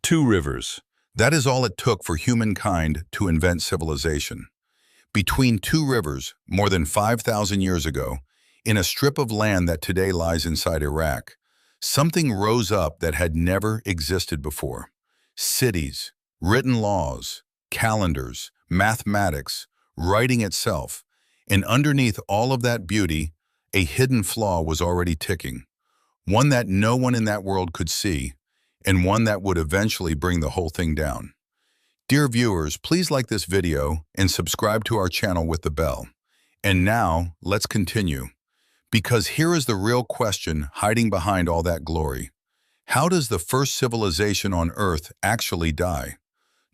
2 rivers. That is all it took for humankind to invent civilization. Between 2 rivers, more than 5,000 years ago, in a strip of land that today lies inside Iraq, something rose up that had never existed before. Cities, written laws, calendars, mathematics, writing itself, and underneath all of that beauty, a hidden flaw was already ticking, one that no one in that world could see, and one that would eventually bring the whole thing down. Dear viewers, please like this video and subscribe to our channel with the bell. And now, let's continue. Because here is the real question hiding behind all that glory. How does the first civilization on Earth actually die?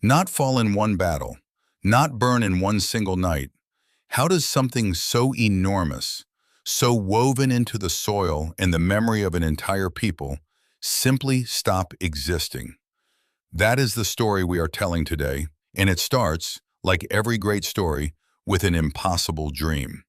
Not fall in one battle, not burn in one single night. How does something so enormous, so woven into the soil and the memory of an entire people, simply stop existing? That is the story we are telling today, and it starts, like every great story, with an impossible dream.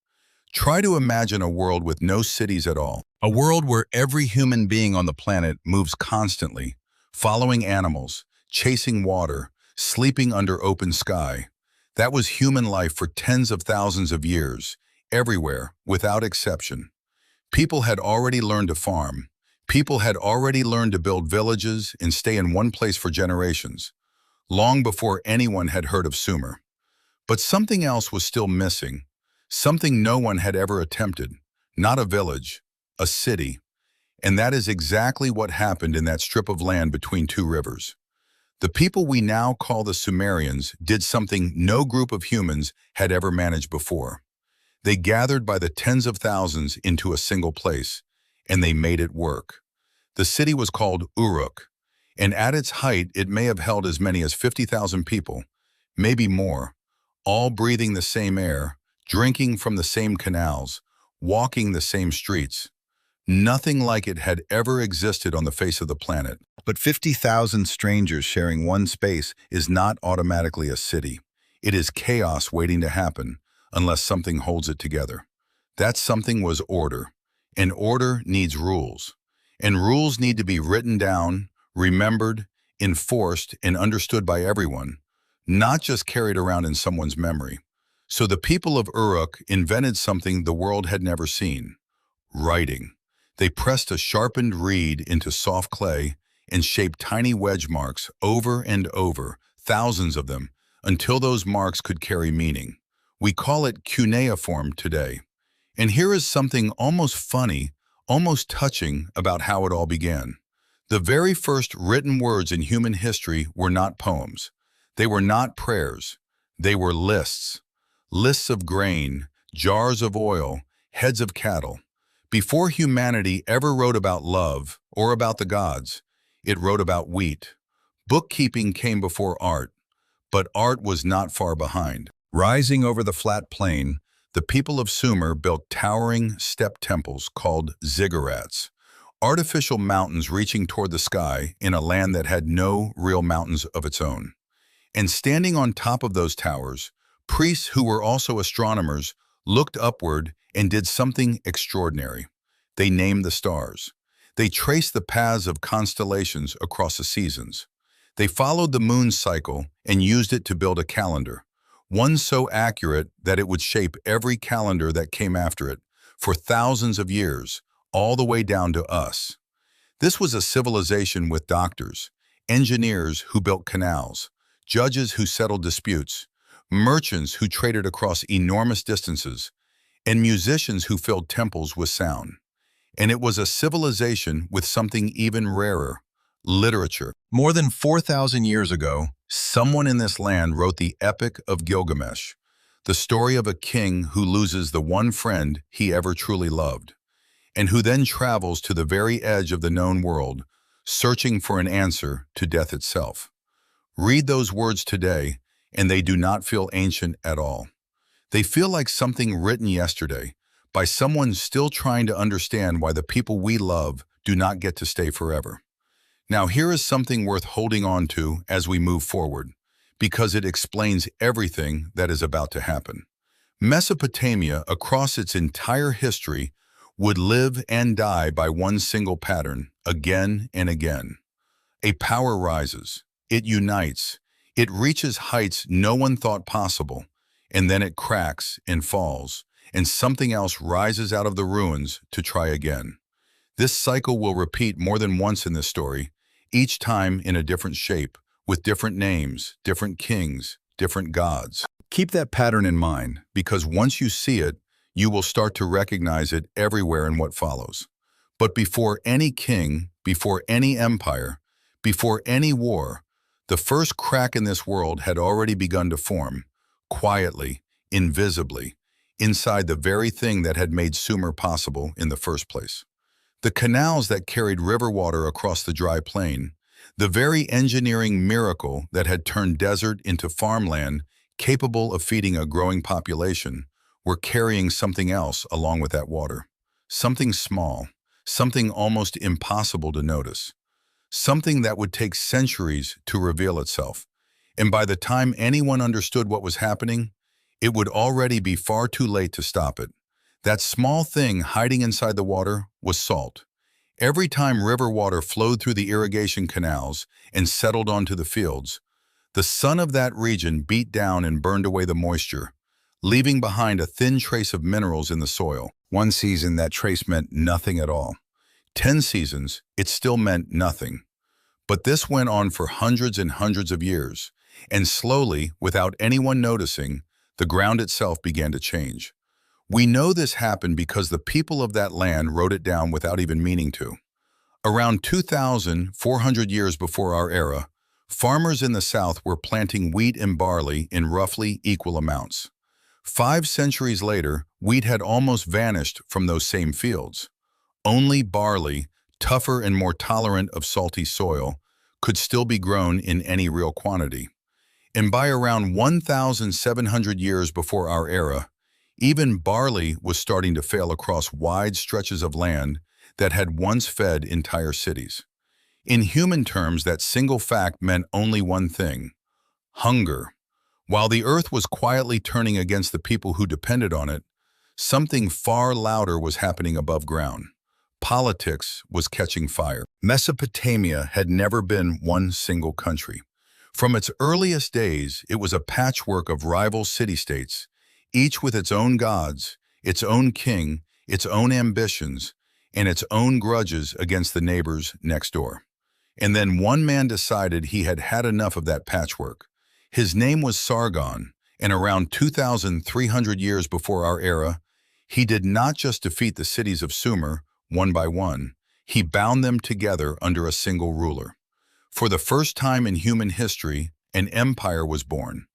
Try to imagine a world with no cities at all. A world where every human being on the planet moves constantly, following animals, chasing water, sleeping under open sky. That was human life for tens of thousands of years, everywhere, without exception. People had already learned to farm. People had already learned to build villages and stay in one place for generations, long before anyone had heard of Sumer. But something else was still missing, something no one had ever attempted. Not a village, a city. And that is exactly what happened in that strip of land between 2 rivers. The people we now call the Sumerians did something no group of humans had ever managed before. They gathered by the tens of thousands into a single place, and they made it work. The city was called Uruk, and at its height it may have held as many as 50,000 people, maybe more, all breathing the same air, drinking from the same canals, walking the same streets. Nothing like it had ever existed on the face of the planet. But 50,000 strangers sharing one space is not automatically a city. It is chaos waiting to happen, unless something holds it together. That something was order. And order needs rules. And rules need to be written down, remembered, enforced, and understood by everyone, not just carried around in someone's memory. So the people of Uruk invented something the world had never seen: writing. They pressed a sharpened reed into soft clay and shaped tiny wedge marks over and over, thousands of them, until those marks could carry meaning. We call it cuneiform today. And here is something almost funny, almost touching about how it all began. The very first written words in human history were not poems. They were not prayers. They were lists. Lists of grain, jars of oil, heads of cattle. Before humanity ever wrote about love or about the gods, it wrote about wheat. Bookkeeping came before art, but art was not far behind. Rising over the flat plain, the people of Sumer built towering step temples called Ziggurats, artificial mountains reaching toward the sky in a land that had no real mountains of its own. And standing on top of those towers, priests who were also astronomers looked upward and did something extraordinary. They named the stars. They traced the paths of constellations across the seasons. They followed the moon's cycle and used it to build a calendar, one so accurate that it would shape every calendar that came after it for thousands of years, all the way down to us. This was a civilization with doctors, engineers who built canals, judges who settled disputes, merchants who traded across enormous distances, and musicians who filled temples with sound. And it was a civilization with something even rarer: literature. More than 4,000 years ago, someone in this land wrote the Epic of Gilgamesh, the story of a king who loses the one friend he ever truly loved, and who then travels to the very edge of the known world, searching for an answer to death itself. Read those words today, and they do not feel ancient at all. They feel like something written yesterday, by someone still trying to understand why the people we love do not get to stay forever. Now here is something worth holding on to as we move forward, because it explains everything that is about to happen. Mesopotamia, across its entire history, would live and die by one single pattern, again and again. A power rises, It unites. It reaches heights no one thought possible, and then it cracks and falls, and something else rises out of the ruins to try again. This cycle will repeat more than once in this story, each time in a different shape, with different names, different kings, different gods. Keep that pattern in mind, because once you see it, you will start to recognize it everywhere in what follows. But before any king, before any empire, before any war, the first crack in this world had already begun to form, quietly, invisibly, inside the very thing that had made Sumer possible in the first place. The canals that carried river water across the dry plain, the very engineering miracle that had turned desert into farmland capable of feeding a growing population, were carrying something else along with that water. Something small, something almost impossible to notice. Something that would take centuries to reveal itself. And by the time anyone understood what was happening, it would already be far too late to stop it. That small thing hiding inside the water was salt. Every time river water flowed through the irrigation canals and settled onto the fields, the sun of that region beat down and burned away the moisture, leaving behind a thin trace of minerals in the soil. One season, that trace meant nothing at all. 10 seasons, it still meant nothing. But this went on for hundreds and hundreds of years, and slowly, without anyone noticing, the ground itself began to change. We know this happened because the people of that land wrote it down without even meaning to. Around 2,400 years before our era, farmers in the south were planting wheat and barley in roughly equal amounts. 5 centuries later, wheat had almost vanished from those same fields. Only barley, tougher and more tolerant of salty soil, could still be grown in any real quantity. And by around 1,700 years before our era, even barley was starting to fail across wide stretches of land that had once fed entire cities. In human terms, that single fact meant only one thing: hunger. While the earth was quietly turning against the people who depended on it, something far louder was happening above ground. Politics was catching fire. Mesopotamia had never been one single country. From its earliest days, it was a patchwork of rival city-states, each with its own gods, its own king, its own ambitions, and its own grudges against the neighbors next door. And then one man decided he had had enough of that patchwork. His name was Sargon, and around 2,300 years before our era, he did not just defeat the cities of Sumer one by one, he bound them together under a single ruler. For the first time in human history, an empire was born,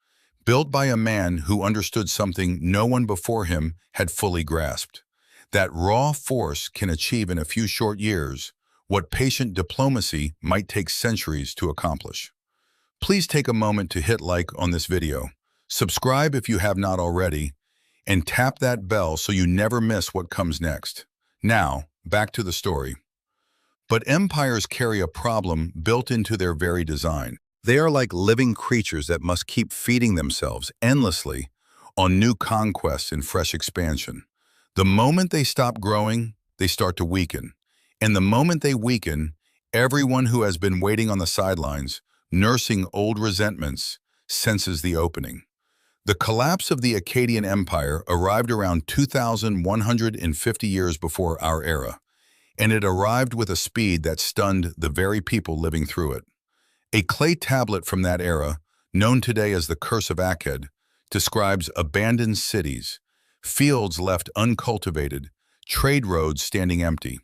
built by a man who understood something no one before him had fully grasped. That raw force can achieve in a few short years what patient diplomacy might take centuries to accomplish. Please take a moment to hit like on this video, subscribe if you have not already, and tap that bell so you never miss what comes next. Now, back to the story. But empires carry a problem built into their very design. They are like living creatures that must keep feeding themselves endlessly on new conquests and fresh expansion. The moment they stop growing, they start to weaken. And the moment they weaken, everyone who has been waiting on the sidelines, nursing old resentments, senses the opening. The collapse of the Akkadian Empire arrived around 2,150 years before our era, and it arrived with a speed that stunned the very people living through it. A clay tablet from that era, known today as the Curse of Akkad, describes abandoned cities, fields left uncultivated, trade roads standing empty.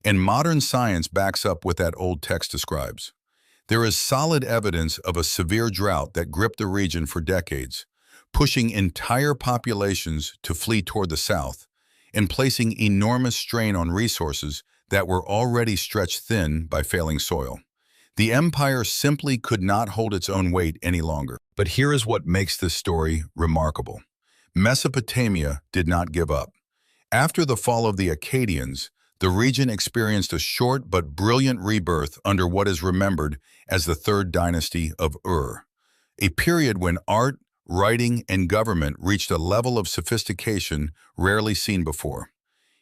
And modern science backs up what that old text describes. There is solid evidence of a severe drought that gripped the region for decades, pushing entire populations to flee toward the south, and placing enormous strain on resources that were already stretched thin by failing soil. The empire simply could not hold its own weight any longer. But here is what makes this story remarkable. Mesopotamia did not give up. After the fall of the Akkadians, the region experienced a short but brilliant rebirth under what is remembered as the Third Dynasty of Ur, a period when art, writing, and government reached a level of sophistication rarely seen before.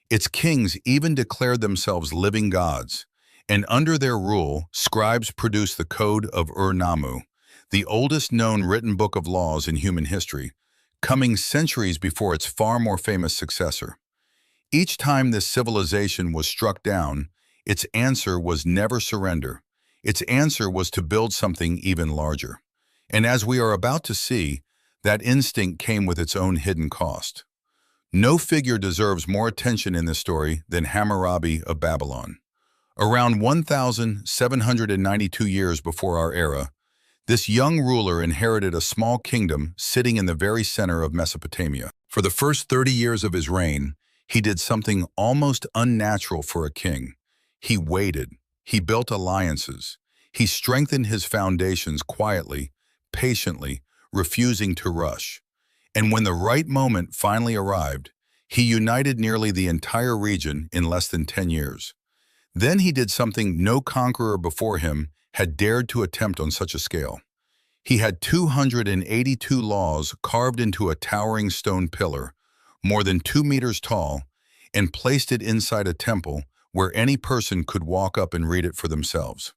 Its kings even declared themselves living gods, And under their rule, scribes produced the Code of Ur-Nammu, the oldest known written book of laws in human history, coming centuries before its far more famous successor. Each time this civilization was struck down, its answer was never surrender. Its answer was to build something even larger. And as we are about to see, that instinct came with its own hidden cost. No figure deserves more attention in this story than Hammurabi of Babylon. Around 1,792 years before our era, this young ruler inherited a small kingdom sitting in the very center of Mesopotamia. For the first 30 years of his reign, he did something almost unnatural for a king. He waited. He built alliances. He strengthened his foundations quietly, patiently, refusing to rush. And when the right moment finally arrived, he united nearly the entire region in less than 10 years. Then he did something no conqueror before him had dared to attempt on such a scale. He had 282 laws carved into a towering stone pillar, more than 2 meters tall, and placed it inside a temple where any person could walk up and read it for themselves.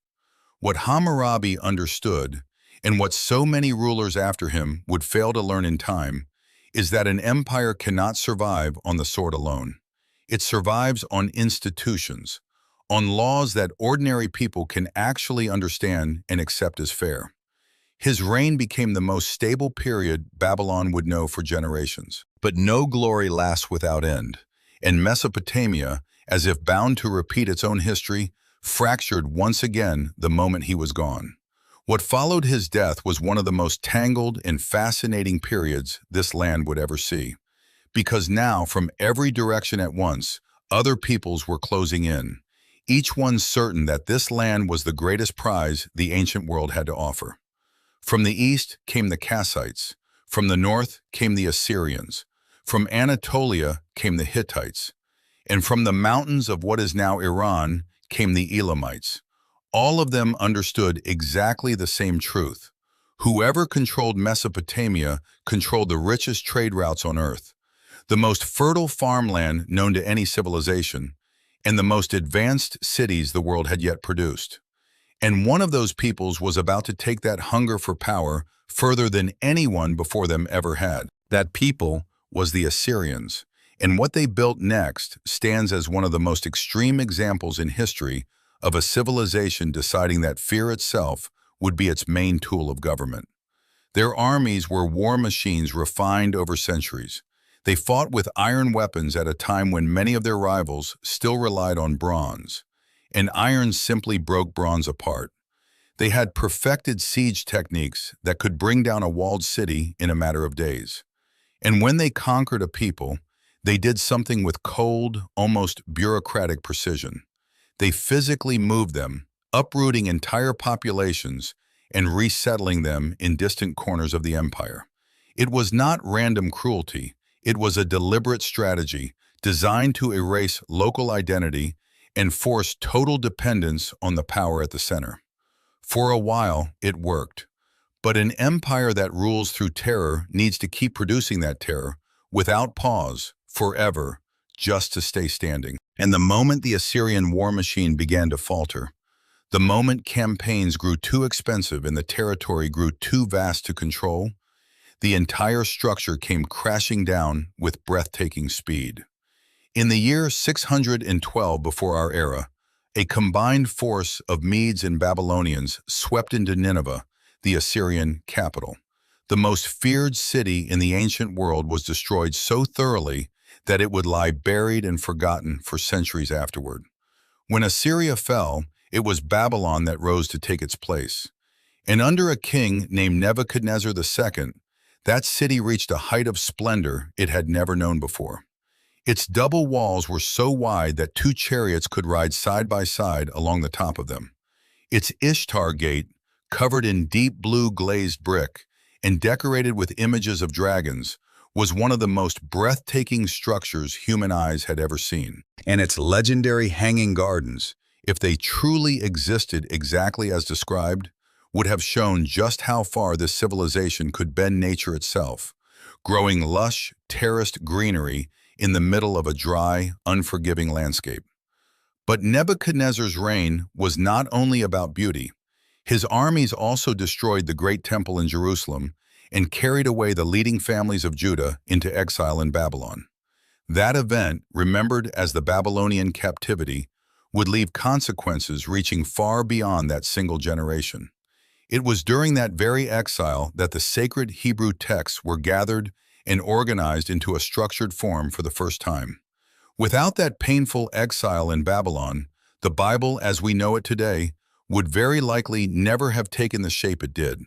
What Hammurabi understood, and what so many rulers after him would fail to learn in time, is that an empire cannot survive on the sword alone. It survives on institutions, on laws that ordinary people can actually understand and accept as fair. His reign became the most stable period Babylon would know for generations. But no glory lasts without end, and Mesopotamia, as if bound to repeat its own history, fractured once again the moment he was gone. What followed his death was one of the most tangled and fascinating periods this land would ever see. Because now, from every direction at once, other peoples were closing in, each one certain that this land was the greatest prize the ancient world had to offer. From the east came the Kassites, from the north came the Assyrians, from Anatolia came the Hittites, and from the mountains of what is now Iran came the Elamites. All of them understood exactly the same truth. Whoever controlled Mesopotamia controlled the richest trade routes on earth, the most fertile farmland known to any civilization, and the most advanced cities the world had yet produced. And one of those peoples was about to take that hunger for power further than anyone before them ever had. That people was the Assyrians, and what they built next stands as one of the most extreme examples in history of a civilization deciding that fear itself would be its main tool of government. Their armies were war machines refined over centuries. They fought with iron weapons at a time when many of their rivals still relied on bronze, and iron simply broke bronze apart. They had perfected siege techniques that could bring down a walled city in a matter of days. And when they conquered a people, they did something with cold, almost bureaucratic precision. They physically moved them, uprooting entire populations and resettling them in distant corners of the empire. It was not random cruelty. It was a deliberate strategy designed to erase local identity and force total dependence on the power at the center. For a while, it worked. But an empire that rules through terror needs to keep producing that terror, without pause, forever, just to stay standing. And the moment the Assyrian war machine began to falter, the moment campaigns grew too expensive and the territory grew too vast to control, the entire structure came crashing down with breathtaking speed. In the year 612 before our era, a combined force of Medes and Babylonians swept into Nineveh, the Assyrian capital. The most feared city in the ancient world was destroyed so thoroughly that it would lie buried and forgotten for centuries afterward. When Assyria fell, it was Babylon that rose to take its place. And under a king named Nebuchadnezzar II, that city reached a height of splendor it had never known before. Its double walls were so wide that 2 chariots could ride side by side along the top of them. Its Ishtar Gate, covered in deep blue glazed brick and decorated with images of dragons, was one of the most breathtaking structures human eyes had ever seen. And its legendary hanging gardens, if they truly existed exactly as described, would have shown just how far this civilization could bend nature itself, growing lush, terraced greenery in the middle of a dry, unforgiving landscape. But Nebuchadnezzar's reign was not only about beauty. His armies also destroyed the great temple in Jerusalem and carried away the leading families of Judah into exile in Babylon. That event, remembered as the Babylonian captivity, would leave consequences reaching far beyond that single generation. It was during that very exile that the sacred Hebrew texts were gathered and organized into a structured form for the first time. Without that painful exile in Babylon, the Bible as we know it today would very likely never have taken the shape it did.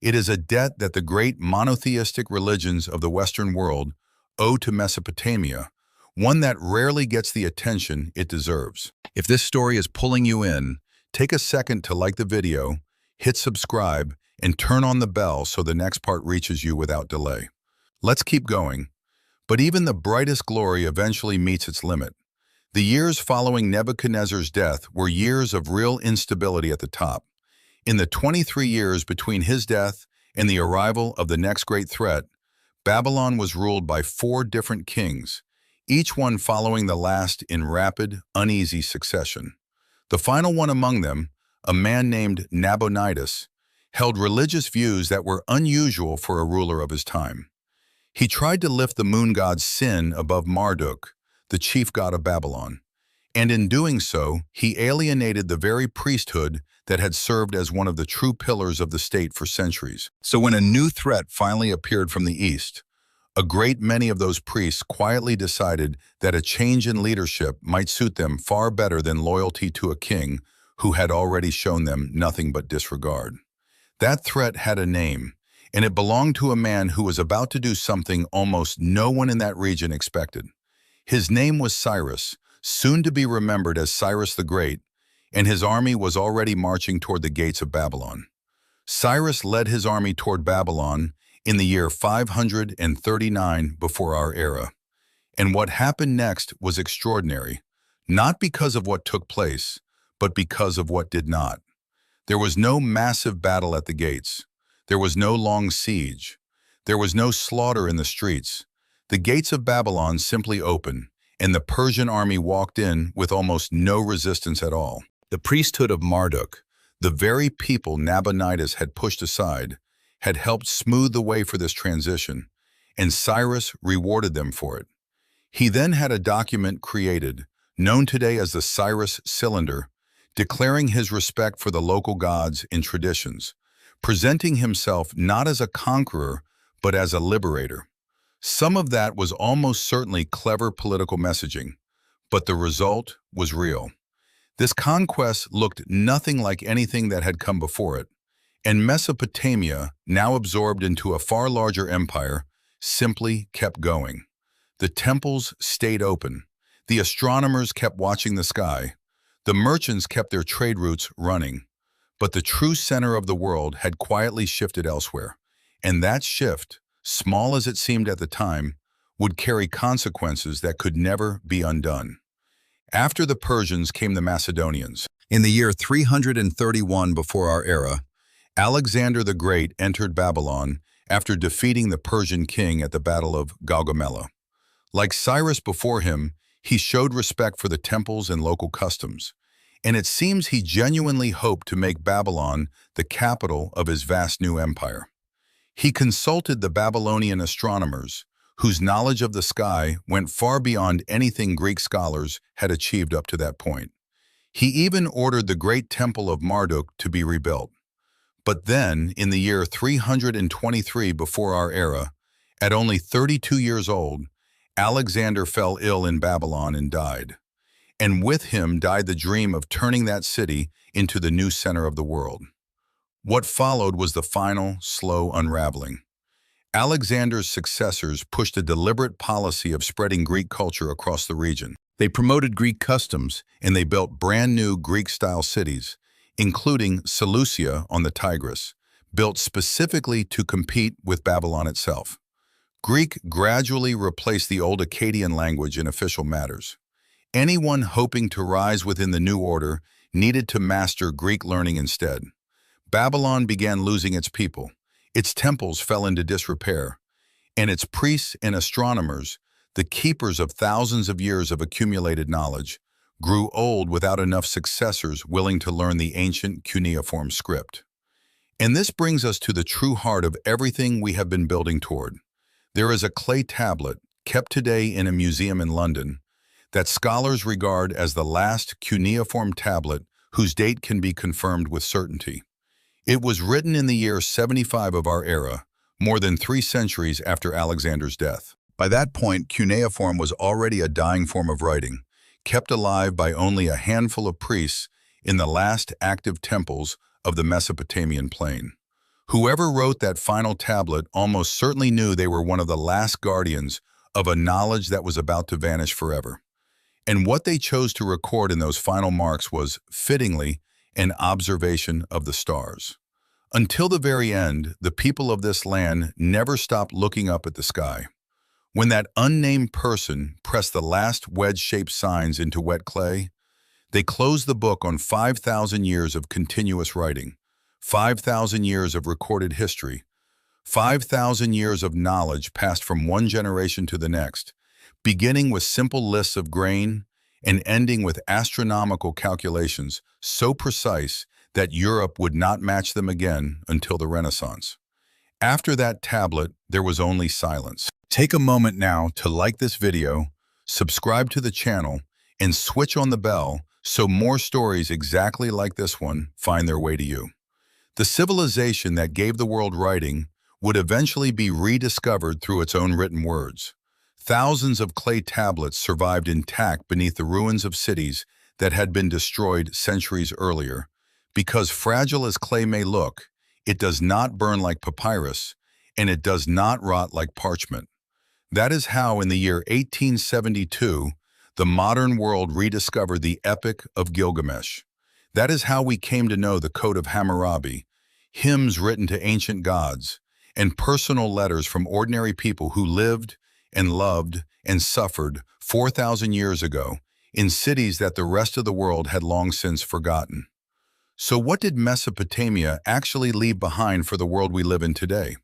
It is a debt that the great monotheistic religions of the Western world owe to Mesopotamia, one that rarely gets the attention it deserves. If this story is pulling you in, take a second to like the video, hit subscribe, and turn on the bell so the next part reaches you without delay. Let's keep going. But even the brightest glory eventually meets its limit. The years following Nebuchadnezzar's death were years of real instability at the top. In the 23 years between his death and the arrival of the next great threat, Babylon was ruled by 4 different kings, each one following the last in rapid, uneasy succession. The final one among them, a man named Nabonidus, held religious views that were unusual for a ruler of his time. He tried to lift the moon god Sin above Marduk, the chief god of Babylon, and in doing so, he alienated the very priesthood that had served as one of the true pillars of the state for centuries. So when a new threat finally appeared from the east, a great many of those priests quietly decided that a change in leadership might suit them far better than loyalty to a king who had already shown them nothing but disregard. That threat had a name, and it belonged to a man who was about to do something almost no one in that region expected. His name was Cyrus, soon to be remembered as Cyrus the Great, and his army was already marching toward the gates of Babylon. Cyrus led his army toward Babylon in the year 539 before our era. And what happened next was extraordinary, not because of what took place, but because of what did not. There was no massive battle at the gates. There was no long siege. There was no slaughter in the streets. The gates of Babylon simply opened, and the Persian army walked in with almost no resistance at all. The priesthood of Marduk, the very people Nabonidus had pushed aside, had helped smooth the way for this transition, and Cyrus rewarded them for it. He then had a document created, known today as the Cyrus Cylinder, declaring his respect for the local gods and traditions, presenting himself not as a conqueror, but as a liberator. Some of that was almost certainly clever political messaging, but the result was real. This conquest looked nothing like anything that had come before it, and Mesopotamia, now absorbed into a far larger empire, simply kept going. The temples stayed open. The astronomers kept watching the sky. The merchants kept their trade routes running. But the true center of the world had quietly shifted elsewhere, and that shift, small as it seemed at the time, would carry consequences that could never be undone. After the Persians came the Macedonians. In the year 331 before our era, Alexander the Great entered Babylon after defeating the Persian king at the Battle of Gaugamela. Like Cyrus before him, he showed respect for the temples and local customs, and it seems he genuinely hoped to make Babylon the capital of his vast new empire. He consulted the Babylonian astronomers, whose knowledge of the sky went far beyond anything Greek scholars had achieved up to that point. He even ordered the great temple of Marduk to be rebuilt. But then, in the year 323 before our era, at only 32 years old, Alexander fell ill in Babylon and died. And with him died the dream of turning that city into the new center of the world. What followed was the final, slow unraveling. Alexander's successors pushed a deliberate policy of spreading Greek culture across the region. They promoted Greek customs, and they built brand new Greek-style cities, including Seleucia on the Tigris, built specifically to compete with Babylon itself. Greek gradually replaced the old Akkadian language in official matters. Anyone hoping to rise within the new order needed to master Greek learning instead. Babylon began losing its people. Its temples fell into disrepair, and its priests and astronomers, the keepers of thousands of years of accumulated knowledge, grew old without enough successors willing to learn the ancient cuneiform script. And this brings us to the true heart of everything we have been building toward. There is a clay tablet, kept today in a museum in London, that scholars regard as the last cuneiform tablet whose date can be confirmed with certainty. It was written in the year 75 of our era, more than 3 centuries after Alexander's death. By that point, cuneiform was already a dying form of writing, kept alive by only a handful of priests in the last active temples of the Mesopotamian plain. Whoever wrote that final tablet almost certainly knew they were one of the last guardians of a knowledge that was about to vanish forever. And what they chose to record in those final marks was, fittingly, an observation of the stars. Until the very end, the people of this land never stopped looking up at the sky. When that unnamed person pressed the last wedge-shaped signs into wet clay, they closed the book on 5,000 years of continuous writing, 5,000 years of recorded history, 5,000 years of knowledge passed from one generation to the next, beginning with simple lists of grain and ending with astronomical calculations so precise that Europe would not match them again until the Renaissance. After that tablet, there was only silence. Take a moment now to like this video, subscribe to the channel, and switch on the bell so more stories exactly like this one find their way to you. The civilization that gave the world writing would eventually be rediscovered through its own written words. Thousands of clay tablets survived intact beneath the ruins of cities that had been destroyed centuries earlier. Because fragile as clay may look, it does not burn like papyrus, and it does not rot like parchment. That is how, in the year 1872, the modern world rediscovered the Epic of Gilgamesh. That is how we came to know the Code of Hammurabi, hymns written to ancient gods, and personal letters from ordinary people who lived and loved and suffered 4,000 years ago in cities that the rest of the world had long since forgotten. So what did Mesopotamia actually leave behind for the world we live in today?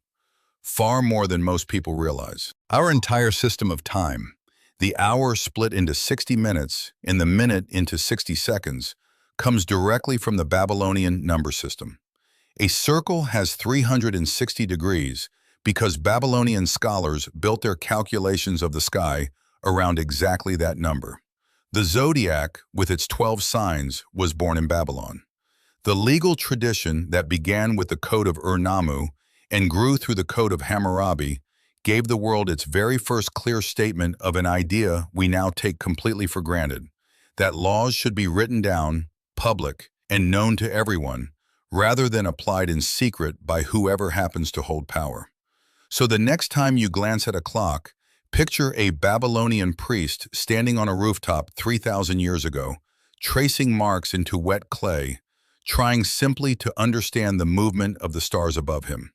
Far more than most people realize. Our entire system of time, the hour split into 60 minutes and the minute into 60 seconds, comes directly from the Babylonian number system. A circle has 360 degrees because Babylonian scholars built their calculations of the sky around exactly that number. The zodiac, with its 12 signs, was born in Babylon. The legal tradition that began with the Code of Ur-Nammu and grew through the Code of Hammurabi gave the world its very first clear statement of an idea we now take completely for granted, that laws should be written down, public, and known to everyone, rather than applied in secret by whoever happens to hold power. So the next time you glance at a clock, picture a Babylonian priest standing on a rooftop 3,000 years ago, tracing marks into wet clay, trying simply to understand the movement of the stars above him.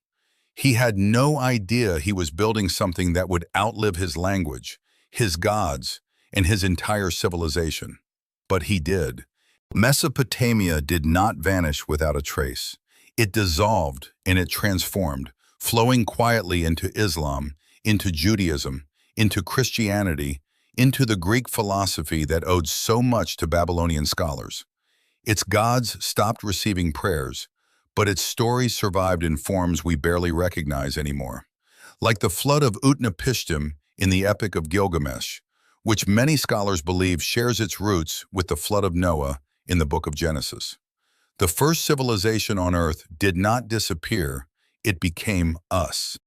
He had no idea he was building something that would outlive his language, his gods, and his entire civilization. But he did. Mesopotamia did not vanish without a trace. It dissolved and it transformed, flowing quietly into Islam, into Judaism, into Christianity, into the Greek philosophy that owed so much to Babylonian scholars. Its gods stopped receiving prayers, but its stories survived in forms we barely recognize anymore. Like the flood of Utnapishtim in the Epic of Gilgamesh, which many scholars believe shares its roots with the flood of Noah in the book of Genesis. The first civilization on Earth did not disappear, it became us.